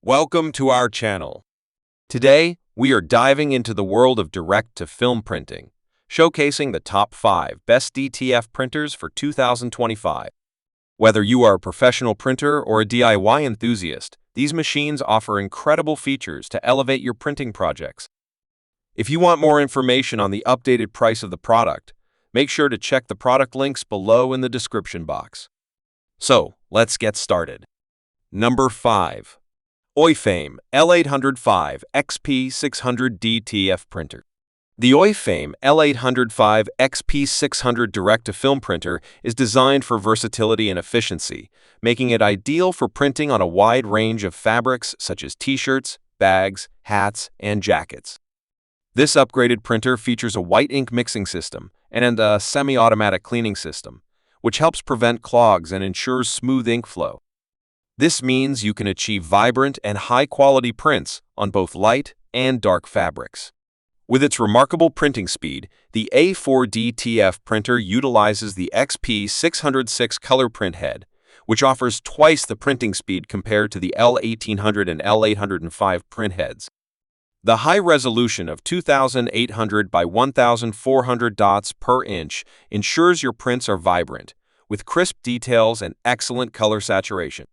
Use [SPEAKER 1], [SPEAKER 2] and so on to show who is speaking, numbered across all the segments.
[SPEAKER 1] Welcome to our channel. Today, we are diving into the world of direct-to-film printing, showcasing the top 5 best DTF printers for 2025. Whether you are a professional printer or a DIY enthusiast, these machines offer incredible features to elevate your printing projects. If you want more information on the updated price of the product, make sure to check the product links below in the description box. So, let's get started. Number 5. OYfame L805 XP600 DTF Printer. The OYfame L805 XP600 direct-to-film printer is designed for versatility and efficiency, making it ideal for printing on a wide range of fabrics such as t-shirts, bags, hats, and jackets. This upgraded printer features a white ink mixing system and a semi-automatic cleaning system, which helps prevent clogs and ensures smooth ink flow. This means you can achieve vibrant and high-quality prints on both light and dark fabrics. With its remarkable printing speed, the A4 DTF printer utilizes the XP606 color print head, which offers twice the printing speed compared to the L1800 and L805 print heads. The high resolution of 2,800 by 1,400 dots per inch ensures your prints are vibrant, with crisp details and excellent color saturation.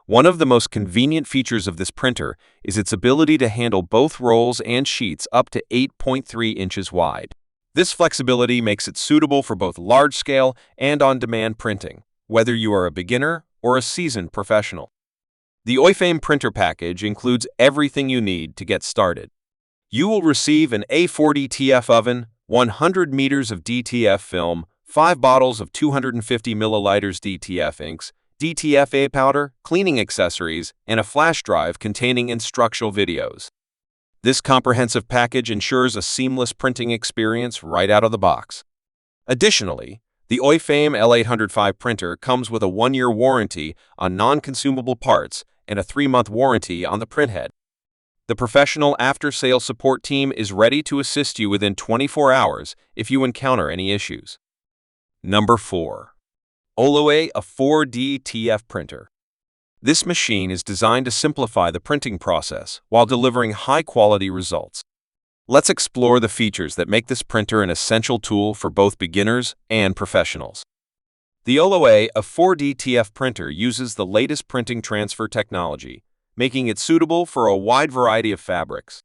[SPEAKER 1] One of the most convenient features of this printer is its ability to handle both rolls and sheets up to 8.3 inches wide. This flexibility makes it suitable for both large-scale and on-demand printing, whether you are a beginner or a seasoned professional. The OYfame printer package includes everything you need to get started. You will receive an A4 DTF oven, 100 meters of DTF film, 5 bottles of 250 milliliters DTF inks, DTF powder, cleaning accessories, and a flash drive containing instructional videos. This comprehensive package ensures a seamless printing experience right out of the box. Additionally, the OYfame L805 printer comes with a 1-year warranty on non-consumable parts and a 3-month warranty on the printhead. The professional after-sale support team is ready to assist you within 24 hours if you encounter any issues. Number 4. OLOEY A4 DTF Printer. This machine is designed to simplify the printing process while delivering high-quality results. Let's explore the features that make this printer an essential tool for both beginners and professionals. The OLOEY A4 DTF printer uses the latest printing transfer technology, making it suitable for a wide variety of fabrics.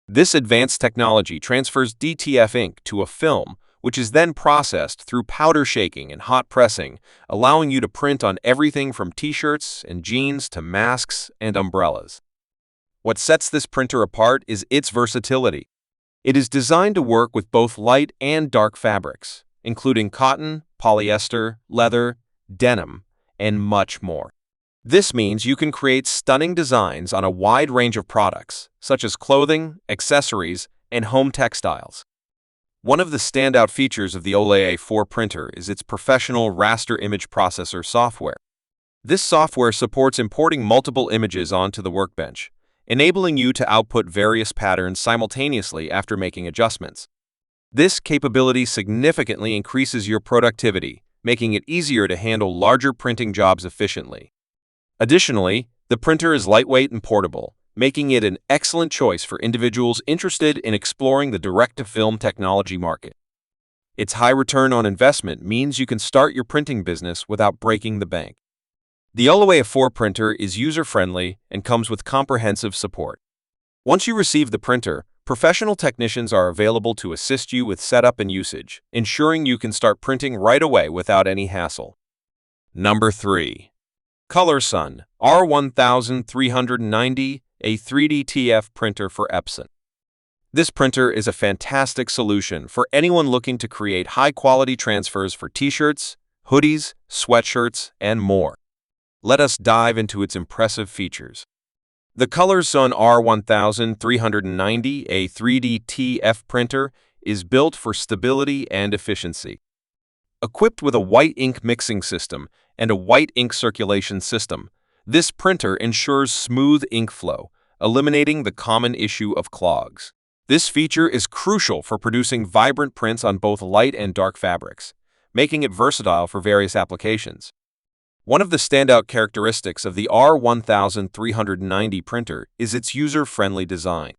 [SPEAKER 1] This advanced technology transfers DTF ink to a film, which is then processed through powder shaking and hot pressing, allowing you to print on everything from t-shirts and jeans to masks and umbrellas. What sets this printer apart is its versatility. It is designed to work with both light and dark fabrics, including cotton, polyester, leather, denim, and much more. This means you can create stunning designs on a wide range of products, such as clothing, accessories, and home textiles. One of the standout features of the OLOEY A4 printer is its professional raster image processor software. This software supports importing multiple images onto the workbench, enabling you to output various patterns simultaneously after making adjustments. This capability significantly increases your productivity, making it easier to handle larger printing jobs efficiently. Additionally, the printer is lightweight and portable, making it an excellent choice for individuals interested in exploring the direct-to-film technology market. Its high return on investment means you can start your printing business without breaking the bank. The OLOEY A4 printer is user-friendly and comes with comprehensive support. Once you receive the printer, professional technicians are available to assist you with setup and usage, ensuring you can start printing right away without any hassle. Number 3. Colorsun R1390 A3 DTF Printer for Epson. This printer is a fantastic solution for anyone looking to create high-quality transfers for t-shirts, hoodies, sweatshirts, and more. Let us dive into its impressive features. The Colorsun R1390 A3 DTF Printer is built for stability and efficiency. Equipped with a white ink mixing system and a white ink circulation system, this printer ensures smooth ink flow, eliminating the common issue of clogs. This feature is crucial for producing vibrant prints on both light and dark fabrics, making it versatile for various applications. One of the standout characteristics of the R1390 printer is its user-friendly design.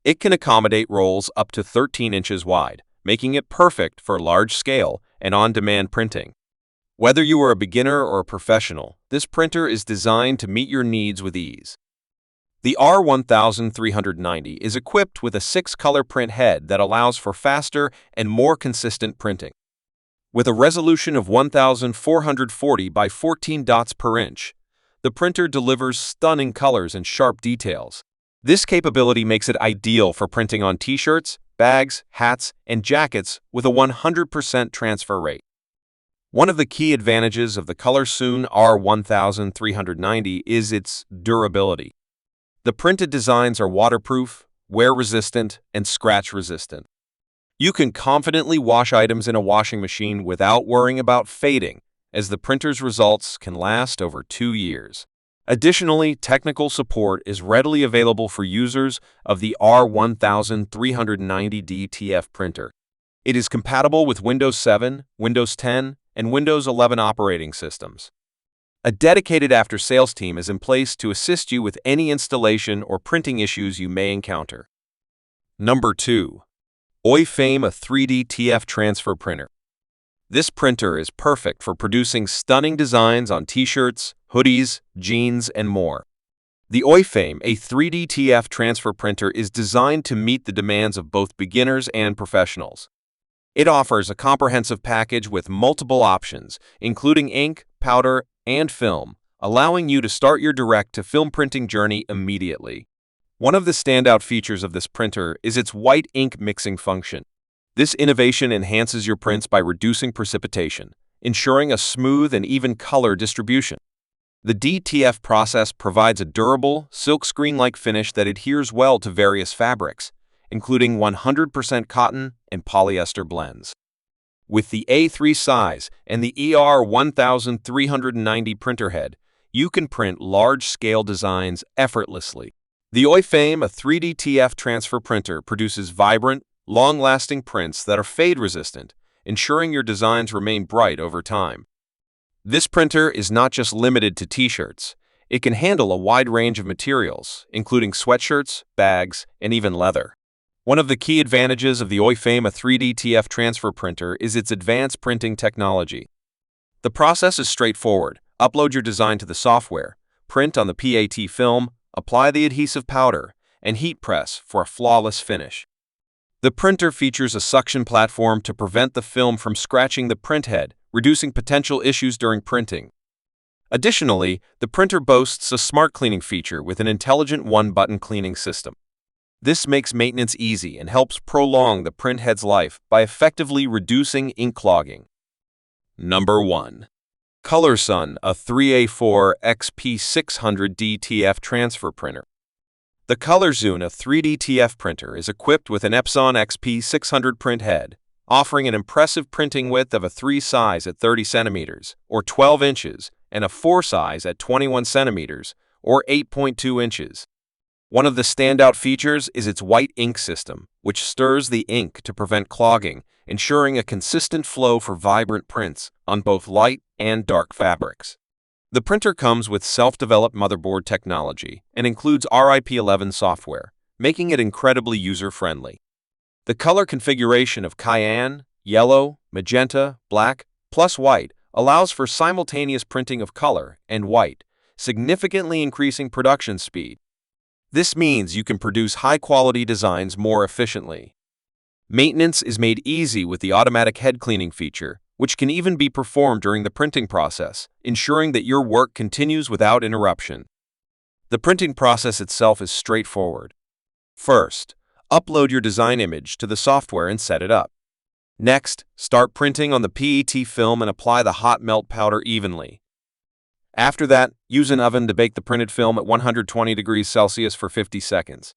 [SPEAKER 1] It can accommodate rolls up to 13 inches wide, making it perfect for large-scale and on-demand printing. Whether you are a beginner or a professional, this printer is designed to meet your needs with ease. The R1390 is equipped with a 6-color print head that allows for faster and more consistent printing. With a resolution of 1440 by 14 dots per inch, the printer delivers stunning colors and sharp details. This capability makes it ideal for printing on t-shirts, bags, hats, and jackets with a 100% transfer rate. One of the key advantages of the Colorsun R1390 is its durability. The printed designs are waterproof, wear-resistant, and scratch-resistant. You can confidently wash items in a washing machine without worrying about fading, as the printer's results can last over 2 years. Additionally, technical support is readily available for users of the R1390 DTF printer. It is compatible with Windows 7, Windows 10, and Windows 11 operating systems. A dedicated after-sales team is in place to assist you with any installation or printing issues you may encounter. Number 2. OYfame A4 DTF Transfer Printer. This printer is perfect for producing stunning designs on t-shirts, hoodies, jeans, and more. The OYfame A4 DTF Transfer Printer is designed to meet the demands of both beginners and professionals. It offers a comprehensive package with multiple options, including ink, powder, and film, allowing you to start your direct-to-film printing journey immediately. One of the standout features of this printer is its white ink mixing function. This innovation enhances your prints by reducing precipitation, ensuring a smooth and even color distribution. The DTF process provides a durable, silkscreen-like finish that adheres well to various fabrics, including 100% cotton and polyester blends. With the A3 size and the ER1390 printer head, you can print large-scale designs effortlessly. The OYfame A4 DTF Transfer Printer produces vibrant, long-lasting prints that are fade-resistant, ensuring your designs remain bright over time. This printer is not just limited to t-shirts. It can handle a wide range of materials, including sweatshirts, bags, and even leather. One of the key advantages of the OYfame A4 DTF Transfer Printer is its advanced printing technology. The process is straightforward. Upload your design to the software, print on the PAT film, apply the adhesive powder, and heat press for a flawless finish. The printer features a suction platform to prevent the film from scratching the print head, reducing potential issues during printing. Additionally, the printer boasts a smart cleaning feature with an intelligent one-button cleaning system. This makes maintenance easy and helps prolong the print head's life by effectively reducing ink clogging. Number 1. Colorsun A4 XP600 DTF Transfer Printer. The Colorsun A4 DTF printer is equipped with an Epson XP600 print head, offering an impressive printing width of a 3 size at 30 centimeters, or 12 inches, and a 4 size at 21 centimeters, or 8.2 inches. One of the standout features is its white ink system, which stirs the ink to prevent clogging, ensuring a consistent flow for vibrant prints on both light and dark fabrics. The printer comes with self-developed motherboard technology and includes RIP11 software, making it incredibly user-friendly. The color configuration of cyan, yellow, magenta, black, plus white allows for simultaneous printing of color and white, significantly increasing production speed. This means you can produce high-quality designs more efficiently. Maintenance is made easy with the automatic head cleaning feature, which can even be performed during the printing process, ensuring that your work continues without interruption. The printing process itself is straightforward. First, upload your design image to the software and set it up. Next, start printing on the PET film and apply the hot melt powder evenly. After that, use an oven to bake the printed film at 120 degrees Celsius for 50 seconds.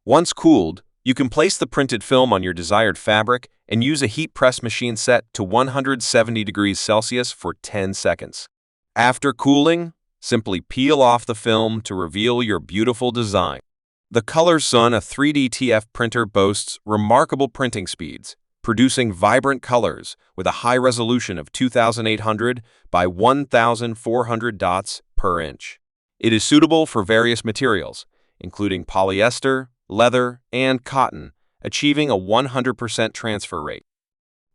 [SPEAKER 1] Once cooled, you can place the printed film on your desired fabric and use a heat press machine set to 170 degrees Celsius for 10 seconds. After cooling, simply peel off the film to reveal your beautiful design. The Colorsun A4 DTF printer boasts remarkable printing speeds, producing vibrant colors with a high resolution of 2,800 by 1,400 dots per inch. It is suitable for various materials, including polyester, leather, and cotton, achieving a 100% transfer rate.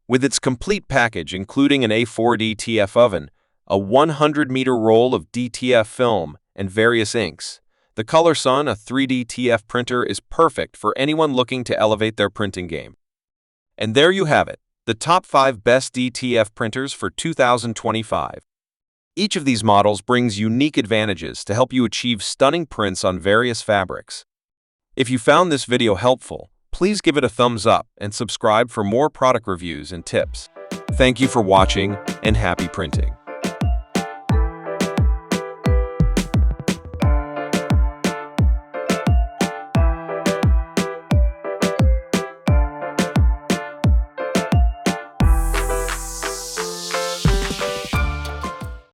[SPEAKER 1] With its complete package including an A4 DTF oven, a 100-meter roll of DTF film, and various inks, the Colorsun A4 DTF printer is perfect for anyone looking to elevate their printing game. And there you have it, the top 5 best DTF printers for 2025. Each of these models brings unique advantages to help you achieve stunning prints on various fabrics. If you found this video helpful, please give it a thumbs up and subscribe for more product reviews and tips. Thank you for watching and happy printing.